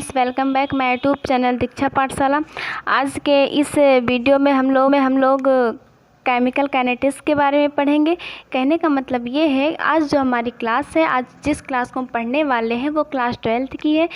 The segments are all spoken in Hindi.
Friends, welcome back my YouTube channel Diksha Pathshala. आज के इस वीडियो में हम लोग केमिकल काइनेटिक्स के बारे में पढ़ेंगे। कहने का मतलब ये है, आज जो हमारी क्लास है, आज जिस क्लास को हम पढ़ने वाले हैं वो क्लास 12th की है,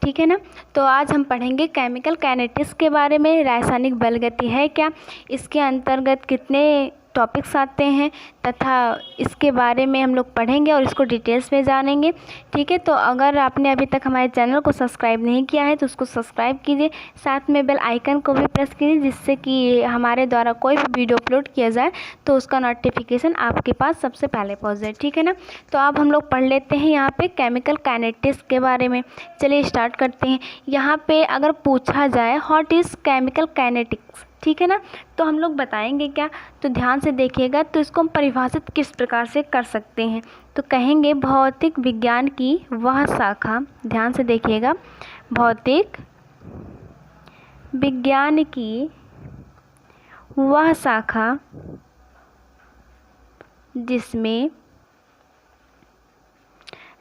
ठीक है ना। तो आज हम पढ़ेंगे केमिकल काइनेटिक्स के बारे में। रासायनिक बलगति है क्या, इसके अंतर्गत कितने टॉपिक्स आते हैं तथा इसके बारे में हम लोग पढ़ेंगे और इसको डिटेल्स में जानेंगे, ठीक है। तो अगर आपने अभी तक हमारे चैनल को सब्सक्राइब नहीं किया है तो उसको सब्सक्राइब कीजिए, साथ में बेल आइकन को भी प्रेस कीजिए, जिससे कि हमारे द्वारा कोई भी वीडियो अपलोड किया जाए तो उसका नोटिफिकेशन आपके पास सबसे पहले पहुंच जाए, ठीक है ना। तो अब हम लोग पढ़ लेते हैं यहाँ पे केमिकल काइनेटिक्स के बारे में। चलिए स्टार्ट करते हैं। यहाँ पे अगर पूछा जाए व्हाट इज़ केमिकल काइनेटिक्स, ठीक है ना, तो हम लोग बताएंगे क्या, तो ध्यान से देखिएगा। तो इसको हम परिभाषित किस प्रकार से कर सकते हैं, तो कहेंगे भौतिक विज्ञान की वह शाखा, ध्यान से देखिएगा, भौतिक विज्ञान की वह शाखा जिसमें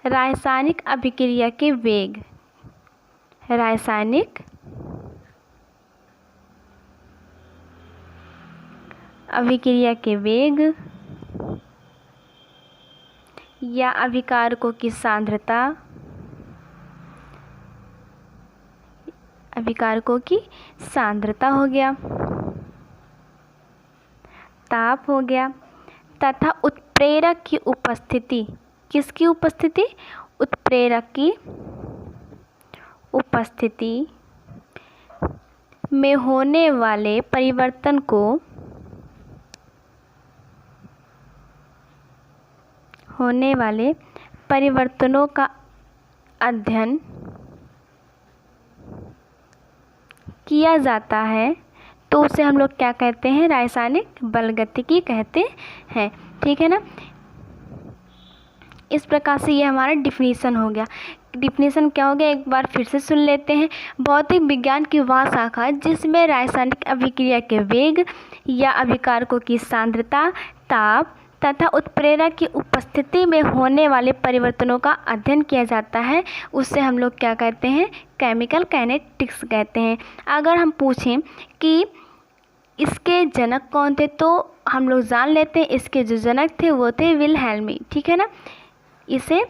रासायनिक अभिक्रिया के वेग, रासायनिक अभिक्रिया के वेग या अभिकारकों की सांद्रता, अभिकारकों की सांद्रता हो गया, ताप हो गया, तथा उत्प्रेरक की उपस्थिति, किसकी उपस्थिति, उत्प्रेरक की उपस्थिति में होने वाले परिवर्तन को, होने वाले परिवर्तनों का अध्ययन किया जाता है, तो उसे हम लोग क्या कहते हैं, रासायनिक बलगतिकी कहते हैं, ठीक है ना। इस प्रकार से ये हमारा डिफिनीसन हो गया। डिफिनीसन क्या हो गया, एक बार फिर से सुन लेते हैं। भौतिक विज्ञान की वह शाखा जिसमें रासायनिक अभिक्रिया के वेग या अभिकारकों की सांद्रता, ताप तथा उत्प्रेरक की उपस्थिति में होने वाले परिवर्तनों का अध्ययन किया जाता है, उससे हम लोग क्या कहते हैं, केमिकल काइनेटिक्स कहते हैं। अगर हम पूछें कि इसके जनक कौन थे, तो हम लोग जान लेते हैं, इसके जो जनक थे वो थे विल्हेल्मी, ठीक है ना। इसे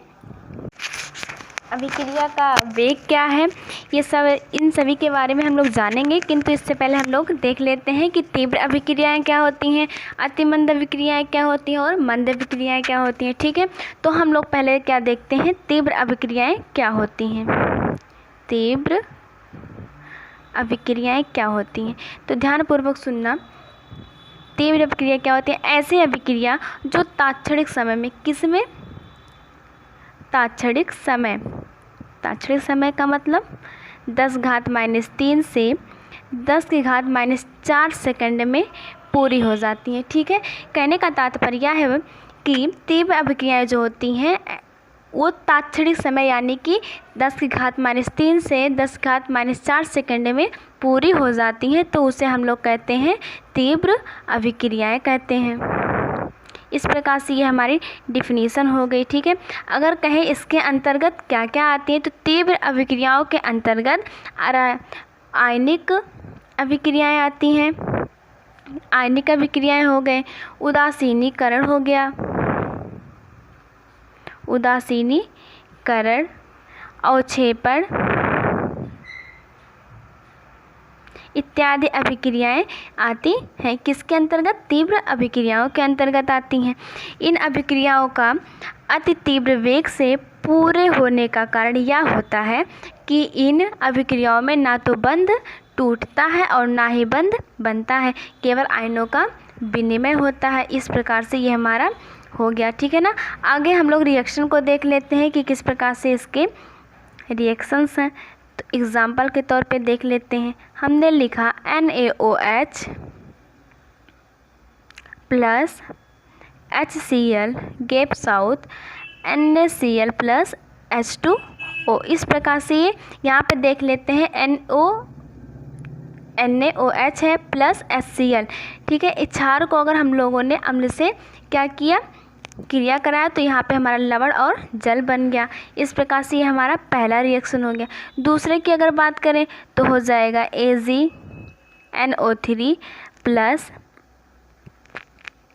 अभिक्रिया का वेग क्या है, ये सब, इन सभी के बारे में हम लोग जानेंगे, किंतु इससे पहले हम लोग देख लेते हैं कि तीव्र अभिक्रियाएं क्या होती हैं, अतिमंद अभिक्रियाएं क्या होती हैं और मंद अभिक्रियाएं क्या होती हैं, ठीक है। तो हम लोग पहले क्या देखते हैं, तीव्र अभिक्रियाएं क्या होती हैं। तीव्र अभिक्रियाएं क्या होती हैं, तो ध्यानपूर्वक सुनना। तीव्र अभिक्रिया क्या होती है, ऐसी अभिक्रिया जो तात्क्षणिक समय में, किसमें, तात्क्षणिक समय, तात्क्षणिक समय का मतलब 10⁻³ से 10⁻⁴ सेकंड में पूरी हो जाती हैं, ठीक है। कहने का तात्पर्य है कि तीव्र अभिक्रियाएं जो होती हैं वो तात्क्षणिक समय यानी कि 10⁻³ से 10⁻⁴ सेकंड में पूरी हो जाती हैं, तो उसे हम लोग कहते हैं तीव्र अभिक्रियाएं कहते हैं। इस प्रकार से ये हमारी डिफिनीसन हो गई, ठीक है। अगर कहें इसके अंतर्गत क्या क्या आती है, तो तीव्र अभिक्रियाओं के अंतर्गत आयनिक अभिक्रियाएं आती हैं, आयनिक अभिक्रियाएं हो गए, उदासीनीकरण हो गया, उदासीनीकरण, अवक्षेपण इत्यादि अभिक्रियाएं आती हैं, किसके अंतर्गत, तीव्र अभिक्रियाओं के अंतर्गत आती हैं। इन अभिक्रियाओं का अति तीव्र वेग से पूरे होने का कारण यह होता है कि इन अभिक्रियाओं में ना तो बंध टूटता है और ना ही बंध बनता है, केवल आयनों का विनिमय होता है। इस प्रकार से ये हमारा हो गया, ठीक है ना। आगे हम लोग रिएक्शन को देख लेते हैं कि किस प्रकार से इसके रिएक्शंस हैं। तो एग्जाम्पल के तौर पे देख लेते हैं। हमने लिखा NaOH plus HCl gaps out NaCl plus H2O। इस प्रकार से ये यहाँ पे देख लेते हैं NaOH है प्लस HCl, ठीक है। इस क्षार को अगर हम लोगों ने अम्ल से क्या किया, क्रिया कराया तो यहाँ पे हमारा लवण और जल बन गया। इस प्रकार से ये हमारा पहला रिएक्शन हो गया। दूसरे की अगर बात करें तो हो जाएगा AgNO3 plus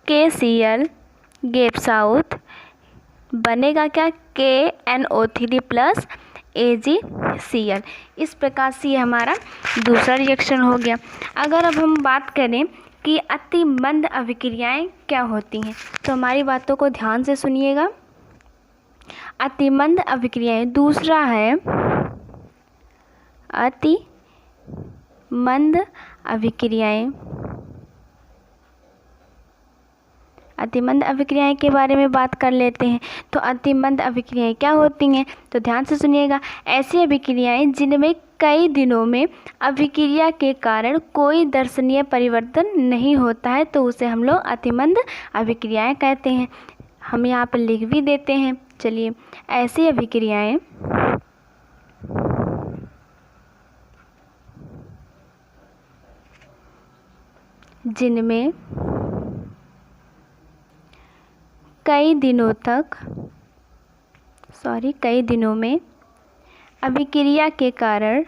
KCl gaps out, बनेगा क्या KNO3 प्लस AgCl। इस प्रकार से ये हमारा दूसरा रिएक्शन हो गया। अगर अब हम बात करें कि अति मंद अभिक्रियाएं क्या होती हैं, तो हमारी बातों को ध्यान से सुनिएगा। अति मंद अभिक्रियाएं, दूसरा है अति मंद अभिक्रियाएं। अतिमंद अभिक्रियाएं के बारे में बात कर लेते हैं। तो अतिमंद अभिक्रियाएं क्या होती हैं, तो ध्यान से सुनिएगा। ऐसी अभिक्रियाएं जिनमें कई दिनों में अभिक्रिया के कारण कोई दर्शनीय परिवर्तन नहीं होता है, तो उसे हम लोग अतिमंद अभिक्रियाएं कहते हैं। हम यहाँ पर लिख भी देते हैं। चलिए, ऐसी अभिक्रियाएं जिनमें कई दिनों में अभिक्रिया के कारण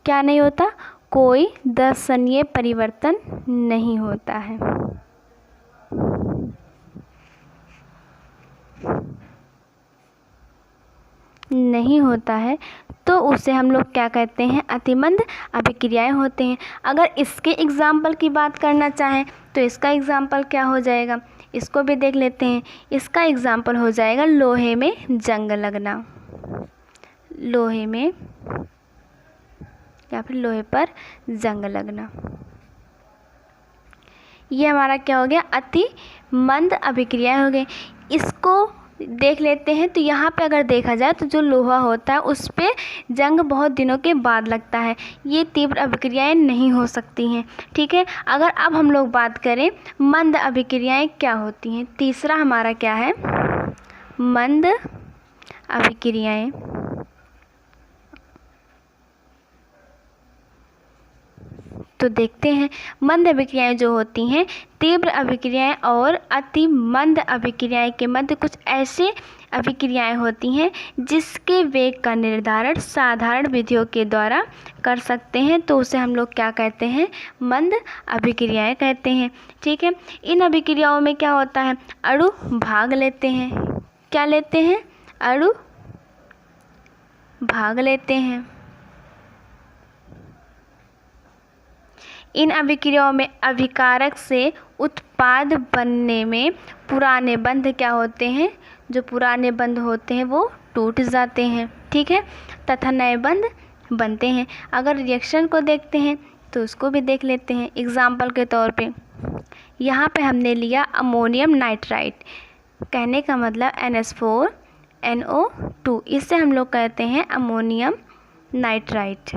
क्या नहीं होता, कोई दर्शनीय परिवर्तन नहीं होता है। नहीं होता है तो उसे हम लोग क्या कहते हैं, अतिमंद अभिक्रियाएं होते हैं। अगर इसके एग्जाम्पल की बात करना चाहें तो इसका एग्जाम्पल क्या हो जाएगा, इसको भी देख लेते हैं। इसका एग्जाम्पल हो जाएगा लोहे में जंग लगना, लोहे में या फिर लोहे पर जंग लगना। ये हमारा क्या हो गया, अति मंद अभिक्रियाएं हो गई। इसको देख लेते हैं। तो यहाँ पे अगर देखा जाए तो जो लोहा होता है उस पे जंग बहुत दिनों के बाद लगता है, ये तीव्र अभिक्रियाएं नहीं हो सकती हैं। ठीक है। अगर अब हम लोग बात करें मंद अभिक्रियाएं क्या होती हैं, तीसरा हमारा क्या है, मंद अभिक्रियाएं। तो देखते हैं मंद अभिक्रियाएं जो होती हैं, तीव्र अभिक्रियाएं और अति मंद अभिक्रियाएं के मध्य कुछ ऐसे अभिक्रियाएं होती हैं जिसके वेग का निर्धारण साधारण विधियों के द्वारा कर सकते हैं, तो उसे हम लोग क्या कहते हैं, मंद अभिक्रियाएं कहते हैं। ठीक है। इन अभिक्रियाओं में क्या होता है, अणु भाग लेते हैं। क्या लेते हैं, अणु भाग लेते हैं। इन अभिक्रियाओं में अभिकारक से उत्पाद बनने में पुराने बंध क्या होते हैं, जो पुराने बंध होते हैं वो टूट जाते हैं। ठीक है। तथा नए बंध बनते हैं। अगर रिएक्शन को देखते हैं तो उसको भी देख लेते हैं। एग्जाम्पल के तौर पे यहाँ पे हमने लिया अमोनियम नाइट्राइट, कहने का मतलब NH4NO2, इससे हम लोग कहते हैं अमोनियम नाइट्राइट।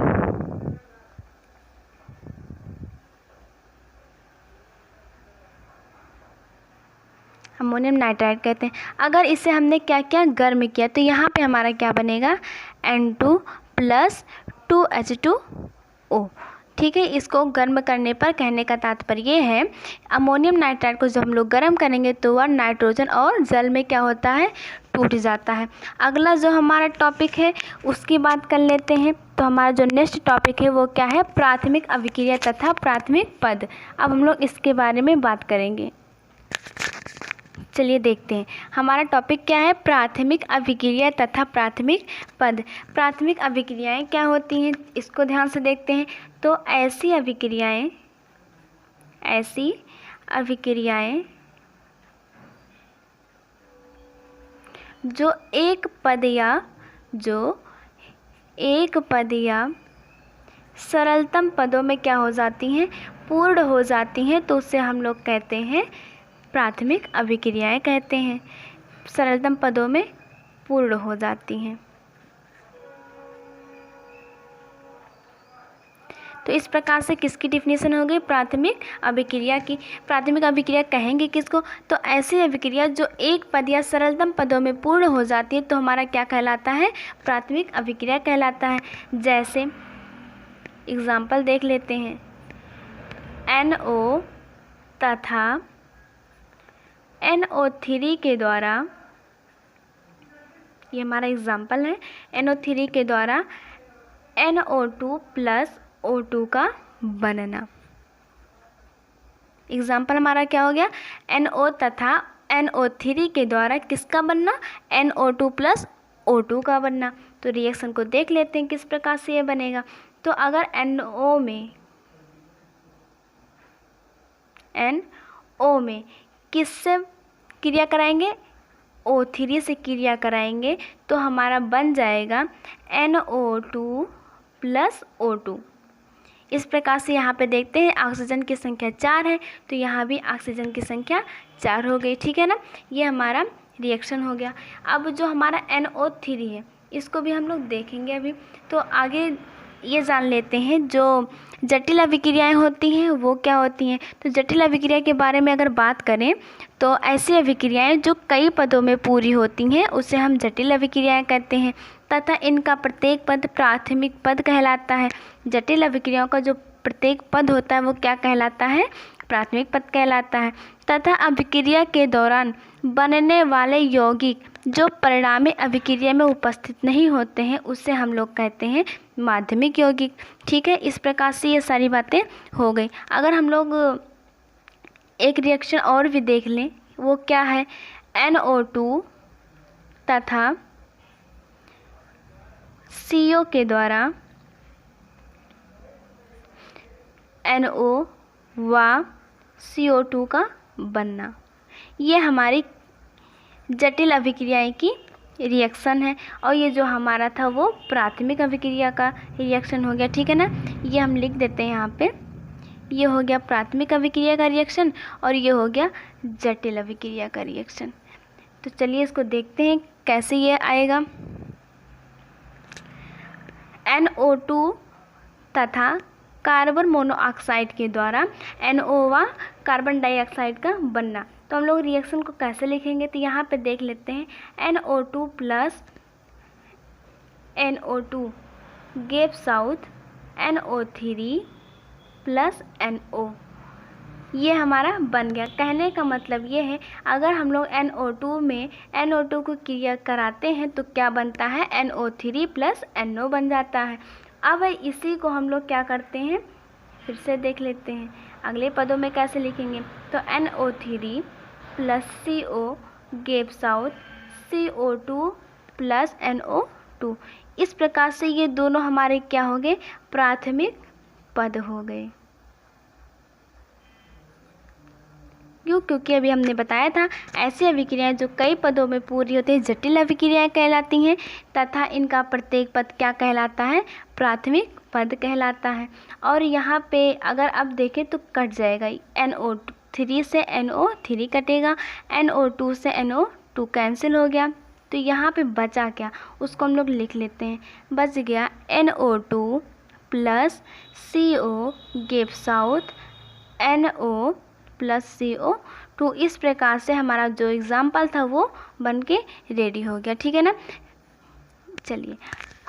अमोनियम नाइट्राइट कहते हैं। अगर इसे हमने क्या क्या गर्म किया तो यहाँ पे हमारा क्या बनेगा, N2 + 2H2O। ठीक है। इसको गर्म करने पर, कहने का तात्पर्य है अमोनियम नाइट्राइट को जब हम लोग गर्म करेंगे तो वह नाइट्रोजन और जल में क्या होता है, टूट जाता है। अगला जो हमारा टॉपिक है उसकी बात कर लेते हैं। तो हमारा जो नेक्स्ट टॉपिक है वो क्या है, प्राथमिक अभिक्रिया तथा प्राथमिक पद। अब हम लोग इसके बारे में बात करेंगे। चलिए देखते हैं हमारा टॉपिक क्या है, प्राथमिक अभिक्रिया तथा प्राथमिक पद। प्राथमिक अभिक्रियाएं क्या होती हैं, इसको ध्यान से देखते हैं। तो ऐसी अभिक्रियाएं जो एक पद या सरलतम पदों में क्या हो जाती हैं, पूर्ण हो जाती हैं, तो उससे हम लोग कहते हैं प्राथमिक अभिक्रियाएं कहते हैं। सरलतम पदों में पूर्ण हो जाती हैं। तो इस प्रकार से किसकी डिफिनेशन हो गई, प्राथमिक अभिक्रिया की। प्राथमिक अभिक्रिया कहेंगे किसको, तो ऐसी अभिक्रिया जो एक पद या सरलतम पदों में पूर्ण हो जाती है, तो हमारा क्या कहलाता है, प्राथमिक अभिक्रिया कहलाता है। जैसे एग्जाम्पल देख लेते हैं। NO तथा NO3 के द्वारा, ये हमारा एग्जाम्पल है, NO3 के द्वारा NO2 प्लस O2 का बनना। एग्जाम्पल हमारा क्या हो गया, NO तथा NO3 के द्वारा किसका बनना, NO2 प्लस O2 का बनना। तो रिएक्शन को देख लेते हैं किस प्रकार से ये बनेगा। तो अगर NO में किससे क्रिया कराएंगे, O3 से क्रिया कराएंगे, तो हमारा बन जाएगा NO2 प्लस O2। इस प्रकार से यहाँ पे देखते हैं ऑक्सीजन की संख्या 4 है, तो यहाँ भी ऑक्सीजन की संख्या 4 हो गई। ठीक है ना, ये हमारा रिएक्शन हो गया। अब जो हमारा NO3 है, इसको भी हम लोग देखेंगे अभी। तो आगे ये जान लेते हैं जो जटिल अभिक्रियाएं होती हैं वो क्या होती हैं। तो जटिल अभिक्रिया के बारे में अगर बात करें तो ऐसी अभिक्रियाएं जो कई पदों में पूरी होती हैं उसे हम जटिल अभिक्रियाएं कहते हैं, तथा इनका प्रत्येक पद प्राथमिक पद कहलाता है। जटिल अभिक्रियाओं का जो प्रत्येक पद होता है वो क्या कहलाता है, प्राथमिक पद कहलाता है। तथा अभिक्रिया के दौरान बनने वाले यौगिक जो परिणामी अभिक्रिया में उपस्थित नहीं होते हैं उसे हम लोग कहते हैं माध्यमिक यौगिक। ठीक है, इस प्रकार से ये सारी बातें हो गई। अगर हम लोग एक रिएक्शन और भी देख लें, वो क्या है, NO2 तथा CO के द्वारा NO व CO2 का बनना। ये हमारी जटिल अभिक्रियाएं की रिएक्शन है। और ये जो हमारा था वो प्राथमिक अभिक्रिया का रिएक्शन हो गया। ठीक है ना, ये हम लिख देते हैं यहाँ पे। ये हो गया प्राथमिक अभिक्रिया का रिएक्शन और ये हो गया जटिल अभिक्रिया का रिएक्शन। तो चलिए इसको देखते हैं कैसे ये आएगा। NO2 तथा कार्बन मोनोऑक्साइड के द्वारा NO व कार्बन डाइऑक्साइड का बनना। तो हम लोग रिएक्शन को कैसे लिखेंगे, तो यहाँ पे देख लेते हैं। NO2 plus NO2 gives out NO3 plus NO। ये हमारा बन गया। कहने का मतलब ये है, अगर हम लोग NO2 में NO2 को क्रिया कराते हैं तो क्या बनता है, NO3 प्लस NO बन जाता है। अब इसी को हम लोग क्या करते हैं, फिर से देख लेते हैं अगले पदों में कैसे लिखेंगे। तो NO3 plus CO gives out CO2 plus NO2। इस प्रकार से ये दोनों हमारे क्या हो गए, प्राथमिक पद हो गए। क्योंकि अभी हमने बताया था ऐसी अभिक्रियाएं जो कई पदों में पूरी होती है जटिल अभिक्रियाएं कहलाती हैं, तथा इनका प्रत्येक पद क्या कहलाता है, प्राथमिक पद कहलाता है। और यहाँ पे अगर आप देखें तो कट जाएगा, NO3 से NO3 कटेगा, NO2 से NO2 कैंसिल हो गया। तो यहाँ पे बचा क्या, उसको हम लोग लिख लेते हैं। बच गया NO2 plus CO gives out NO plus CO2। इस प्रकार से हमारा जो एग्जाम्पल था वो बन के रेडी हो गया। ठीक है ना, चलिए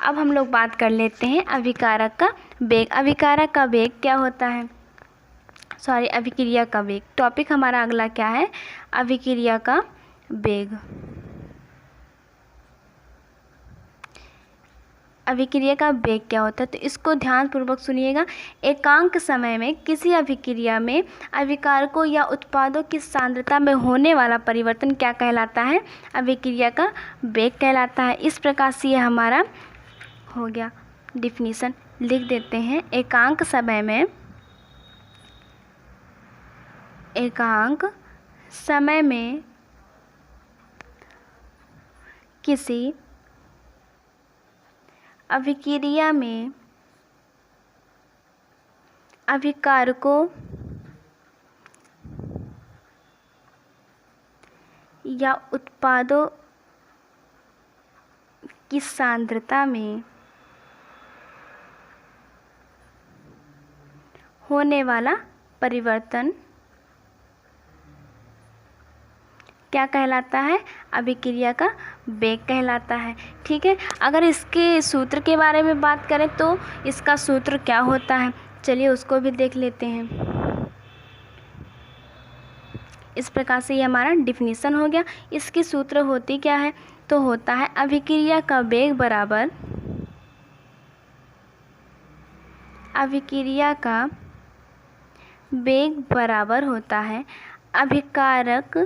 अब हम लोग बात कर लेते हैं अभिकारक का वेग। अभिकारक का वेग क्या होता है, सॉरी अभिक्रिया का वेग। टॉपिक हमारा अगला क्या है, अभिक्रिया का वेग। अभिक्रिया का वेग क्या होता है, तो इसको ध्यानपूर्वक सुनिएगा। एकांक समय में किसी अभिक्रिया में अभिकारकों या उत्पादों की सांद्रता में होने वाला परिवर्तन क्या कहलाता है, अभिक्रिया का वेग कहलाता है। इस प्रकार से ये हमारा हो गया। डिफिनीशन लिख देते हैं। एकांक समय में किसी अभिक्रिया में अभिकारकों या उत्पादों की सांद्रता में होने वाला परिवर्तन क्या कहलाता है? अभिक्रिया का वेग कहलाता है। ठीक है, अगर इसके सूत्र के बारे में बात करें तो इसका सूत्र क्या होता है, चलिए उसको भी देख लेते हैं। इस प्रकार से ये हमारा डिफिनीसन हो गया। इसकी सूत्र होती क्या है? तो होता है अभिक्रिया का वेग बराबर, अभिक्रिया का वेग बराबर होता है अभिकारक,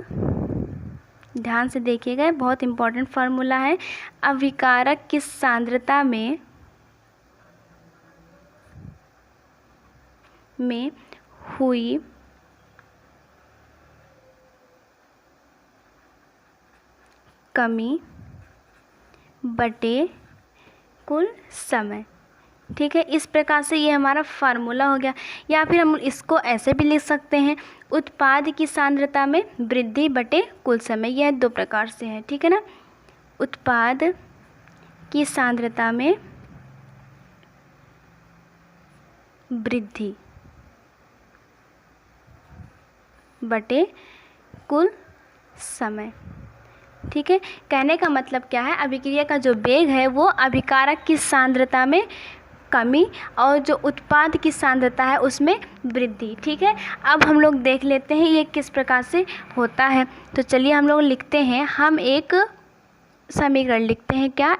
ध्यान से देखिएगा, बहुत इंपॉर्टेंट फार्मूला है, अभिकारक की सांद्रता में हुई कमी बटे कुल समय। ठीक है, इस प्रकार से ये हमारा फार्मूला हो गया। या फिर हम इसको ऐसे भी लिख सकते हैं, उत्पाद की सांद्रता में वृद्धि बटे कुल समय। यह दो प्रकार से है, ठीक है ना। उत्पाद की सांद्रता में वृद्धि बटे कुल समय। ठीक है, कहने का मतलब क्या है, अभिक्रिया का जो वेग है वो अभिकारक की सांद्रता में कमी और जो उत्पाद की सांद्रता है उसमें वृद्धि। ठीक है, अब हम लोग देख लेते हैं ये किस प्रकार से होता है। तो चलिए हम लोग लिखते हैं, हम एक समीकरण लिखते हैं, क्या?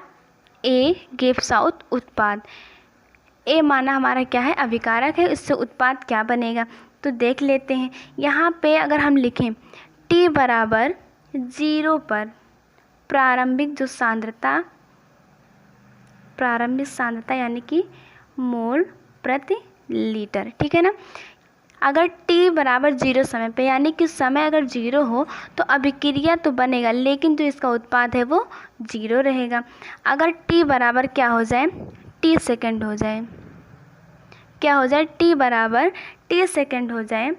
ए गिव्स आउट उत्पाद। ए माना हमारा क्या है? अभिकारक है, इससे उत्पाद क्या बनेगा तो देख लेते हैं। यहाँ पे अगर हम लिखें T बराबर 0 पर प्रारंभिक जो सांद्रता, प्रारंभिक सांद्रता यानी कि मोल प्रति लीटर। ठीक है ना। अगर T बराबर 0 समय पे, यानी कि समय अगर 0 हो तो अभिक्रिया तो बनेगा, लेकिन जो इसका उत्पाद है वो 0 रहेगा। अगर T बराबर क्या हो जाए? T सेकेंड हो जाए, क्या हो जाए? T बराबर T सेकेंड हो जाए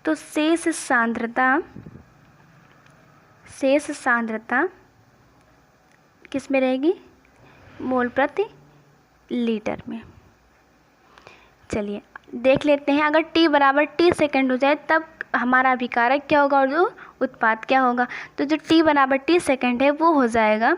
तो शेष सांद्रता किस में रहेगी? मोल प्रति लीटर में। चलिए देख लेते हैं, अगर T बराबर T सेकेंड हो जाए तब हमारा अभिकारक क्या होगा और जो उत्पाद क्या होगा। तो जो T बराबर T सेकेंड है वो हो जाएगा,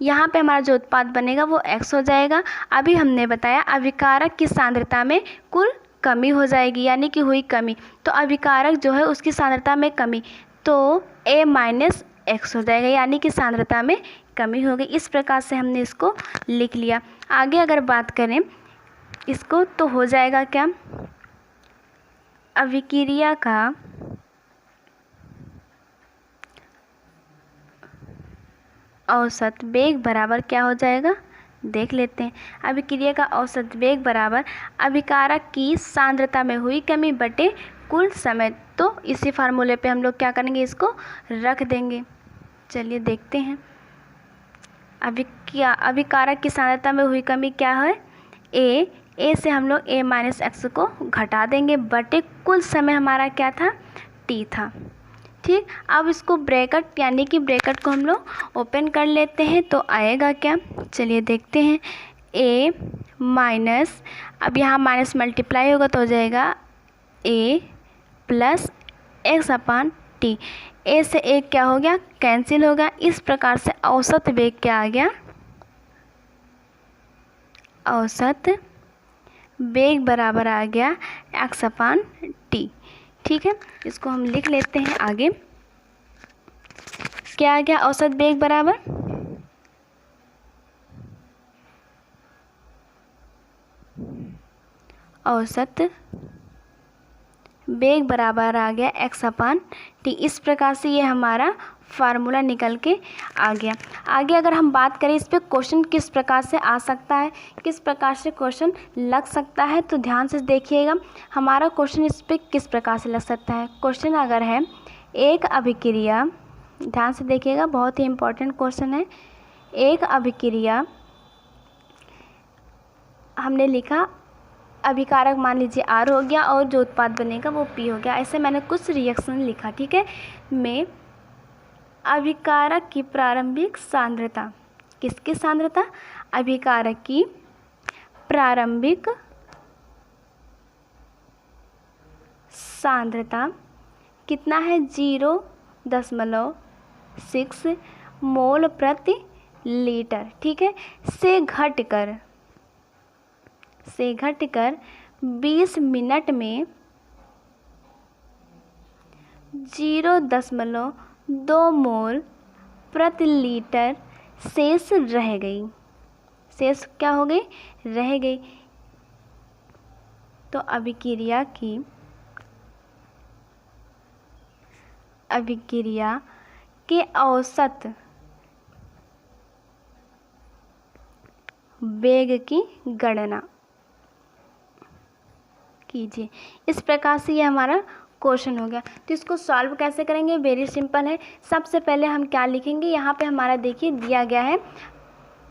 यहाँ पे हमारा जो उत्पाद बनेगा वो x हो जाएगा। अभी हमने बताया अभिकारक की सांद्रता में कुल कमी हो जाएगी, यानी कि हुई कमी, तो अभिकारक जो है उसकी सांद्रता में कमी, तो a माइनस x हो जाएगा, यानी कि सांद्रता में कमी हो गई। इस प्रकार से हमने इसको लिख लिया। आगे अगर बात करें इसको तो हो जाएगा क्या? अभिक्रिया का औसत वेग बराबर क्या हो जाएगा, देख लेते हैं। अभिक्रिया का औसत वेग बराबर अभिकारक की सांद्रता में हुई कमी बटे कुल समय। तो इसी फार्मूले पे हम लोग क्या करेंगे, इसको रख देंगे। चलिए देखते हैं, अभिकारक की सांद्रता में हुई कमी क्या है? ए से हम लोग a माइनस एक्स को घटा देंगे बटे कुल समय हमारा क्या था? T था। ठीक, अब इसको ब्रैकेट यानी कि ब्रैकेट को हम लोग ओपन कर लेते हैं तो आएगा क्या, चलिए देखते हैं। a माइनस, अब यहाँ माइनस मल्टीप्लाई होगा तो हो जाएगा a plus x upon T. a से एक क्या हो गया? कैंसिल होगा। इस प्रकार से औसत वेग क्या आ गया? औसत वेग बराबर आ गया एक्स अपान टी। ठीक है, इसको हम लिख लेते हैं आगे। क्या आ गया? औसत वेग बराबर औसत वेग बराबर आ गया एक्स अपान टी। इस प्रकार से ये हमारा फार्मूला निकल के आ गया। आगे अगर हम बात करें इस पे क्वेश्चन किस प्रकार से आ सकता है, किस प्रकार से क्वेश्चन लग सकता है, तो ध्यान से देखिएगा हमारा क्वेश्चन इस पे किस प्रकार से लग सकता है। क्वेश्चन अगर है एक अभिक्रिया, ध्यान से देखिएगा बहुत ही इम्पोर्टेंट क्वेश्चन है। एक अभिक्रिया हमने लिखा, अभिकारक मान लीजिए R हो गया और जो उत्पाद बनेगा वो P हो गया। ऐसे मैंने कुछ रिएक्शन लिखा, ठीक है। में अभिकारक की प्रारंभिक सांद्रता, किसकी सांद्रता? अभिकारक की प्रारंभिक सांद्रता कितना है? 0 0.6 मोल प्रति लीटर, ठीक है, से घटकर 20 मिनट में 0.2 मोल प्रति लीटर शेष रह गई। शेष क्या हो गई? रह गई। तो अभिक्रिया के औसत वेग की गणना कीजिए। इस प्रकार से ये हमारा क्वेश्चन हो गया। तो इसको सॉल्व कैसे करेंगे? वेरी सिंपल है। सबसे पहले हम क्या लिखेंगे? यहाँ पे हमारा देखिए दिया गया है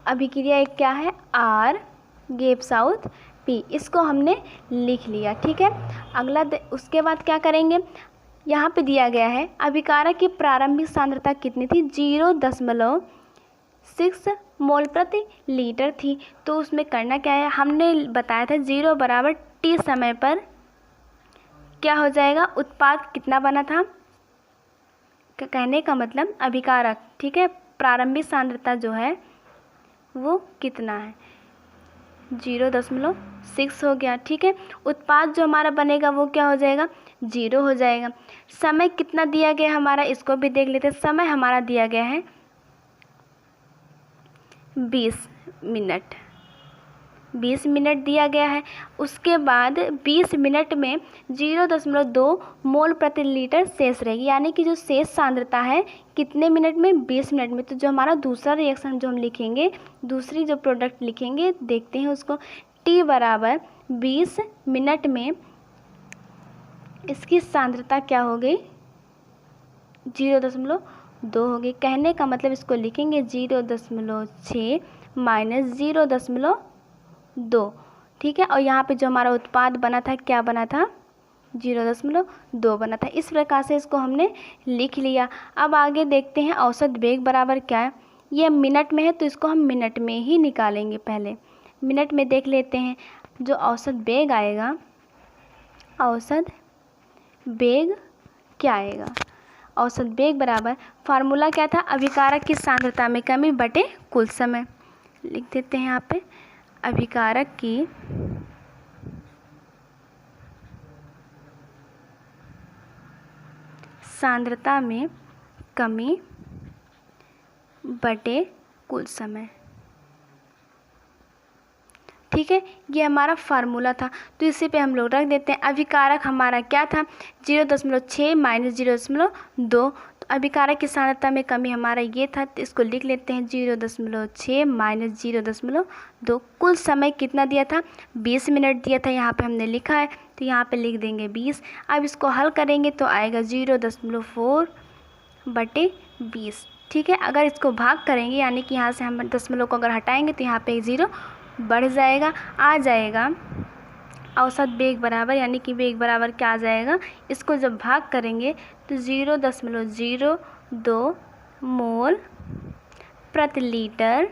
अभिक्रिया एक क्या है? R gives out P। इसको हमने लिख लिया, ठीक है। अगला उसके बाद क्या करेंगे? यहाँ पे दिया गया है अभिकारक की प्रारंभिक सांद्रता कितनी थी? 0.6 मोल प्रति लीटर थी। तो उसमें करना क्या है? हमने बताया था 0 बराबर T समय पर क्या हो जाएगा? उत्पाद कितना बना था? कहने का मतलब अभिकारक, ठीक है, प्रारंभिक सांद्रता जो है वो कितना है? 0.6 हो गया, ठीक है। उत्पाद जो हमारा बनेगा वो क्या हो जाएगा? 0 हो जाएगा। समय कितना दिया गया हमारा? इसको भी देख लेते हैं। समय हमारा दिया गया है 20 मिनट। 20 मिनट दिया गया है। उसके बाद 20 मिनट में 0.2 मोल प्रति लीटर शेष रहेगी, यानी कि जो शेष सांद्रता है कितने मिनट में? 20 मिनट में। तो जो हमारा दूसरा रिएक्शन जो हम लिखेंगे, दूसरी जो प्रोडक्ट लिखेंगे, देखते हैं उसको। T बराबर 20 मिनट में इसकी सांद्रता क्या हो गई? 0.2 हो गई। कहने का मतलब इसको लिखेंगे 0.6 माइनस 0.2, ठीक है। और यहाँ पे जो हमारा उत्पाद बना था क्या बना था? 0.2 बना था। इस प्रकार से इसको हमने लिख लिया। अब आगे देखते हैं औसत वेग बराबर क्या है। ये मिनट में है तो इसको हम मिनट में ही निकालेंगे। पहले मिनट में देख लेते हैं। जो औसत वेग आएगा, औसत वेग क्या आएगा? औसत वेग बराबर फार्मूला क्या था? अभिकारक की सांद्रता में कमी बटे कुल समय। लिख देते हैं यहाँ पे अभिकारक की सांद्रता में कमी बटे कुल समय, ठीक है। ये हमारा फार्मूला था। तो इसी पे हम लोग रख देते हैं। अभिकारक हमारा क्या था? 0.6 माइनस 0.2। तो अभिकारक की सांद्रता में कमी हमारा ये था, तो इसको लिख लेते हैं 0.6 माइनस 0.2। कुल समय कितना दिया था? 20 मिनट दिया था, यहाँ पे हमने लिखा है, तो यहाँ पे लिख देंगे 20। अब इसको हल करेंगे तो आएगा 0.4 बटे 20, ठीक है। अगर इसको भाग करेंगे, यानी कि यहाँ से हम दशमलव को अगर हटाएंगे तो यहाँ पे 0 बढ़ जाएगा, आ जाएगा औसत वेग बराबर, यानी कि वेग बराबर क्या आ जाएगा? इसको जब भाग करेंगे तो 0.02 मोल प्रति लीटर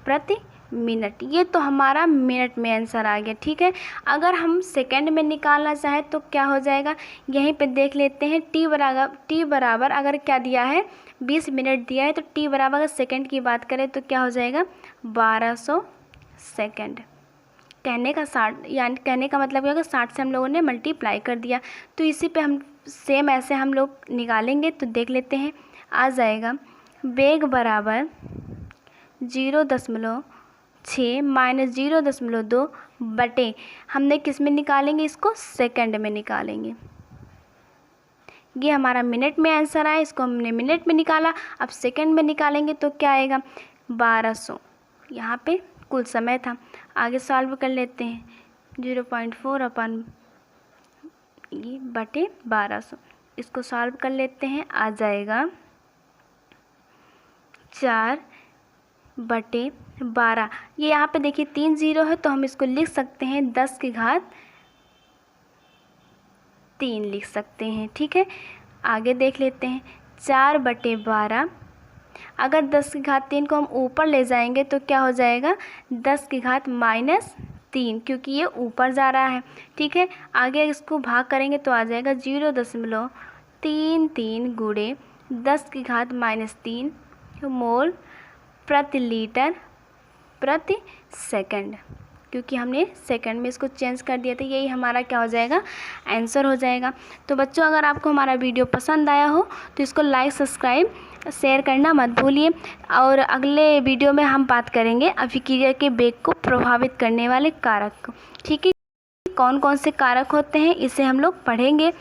प्रति मिनट। ये तो हमारा मिनट में आंसर आ गया, ठीक है। अगर हम सेकंड में निकालना चाहें तो क्या हो जाएगा? यहीं पे देख लेते हैं। टी बराबर अगर क्या दिया है? 20 मिनट दिया है, तो टी बराबर अगर सेकंड की बात करें तो क्या हो जाएगा? 1200 सेकंड। कहने का 60, यानी कहने का मतलब क्या होगा? 60 से हम लोगों ने मल्टीप्लाई कर दिया। तो इसी पे हम सेम ऐसे हम लोग निकालेंगे, तो देख लेते हैं। आ जाएगा वेग बराबर 0.6 माइनस 0.2 बटे, हमने किस में निकालेंगे? इसको सेकंड में निकालेंगे। ये हमारा मिनट में आंसर आया, इसको हमने मिनट में निकाला। अब सेकंड में निकालेंगे तो क्या आएगा? 1200। यहाँ पे कुल समय था। आगे सॉल्व कर लेते हैं। 0.4 अपन ये बटे 1200, इसको सॉल्व कर लेते हैं। आ जाएगा 4 बटे 12। ये यहाँ पे देखिए 3 0 है, तो हम इसको लिख सकते हैं 10 की घात 3 लिख सकते हैं, ठीक है। आगे देख लेते हैं 4 बटे 12। अगर 10 की घात 3 को हम ऊपर ले जाएंगे तो क्या हो जाएगा? 10 की घात -3, क्योंकि ये ऊपर जा रहा है, ठीक है। आगे इसको भाग करेंगे तो आ जाएगा 3 10 की घात -3 मोल प्रति लीटर प्रति सेकंड, क्योंकि हमने सेकंड में इसको चेंज कर दिया था। यही हमारा क्या हो जाएगा, आंसर हो जाएगा। तो बच्चों, अगर आपको हमारा वीडियो पसंद आया हो तो इसको लाइक, सब्सक्राइब, शेयर करना मत भूलिए। और अगले वीडियो में हम बात करेंगे अभिक्रिया के वेग को प्रभावित करने वाले कारक। ठीक है, कौन कौन से कारक होते हैं इसे हम लोग पढ़ेंगे।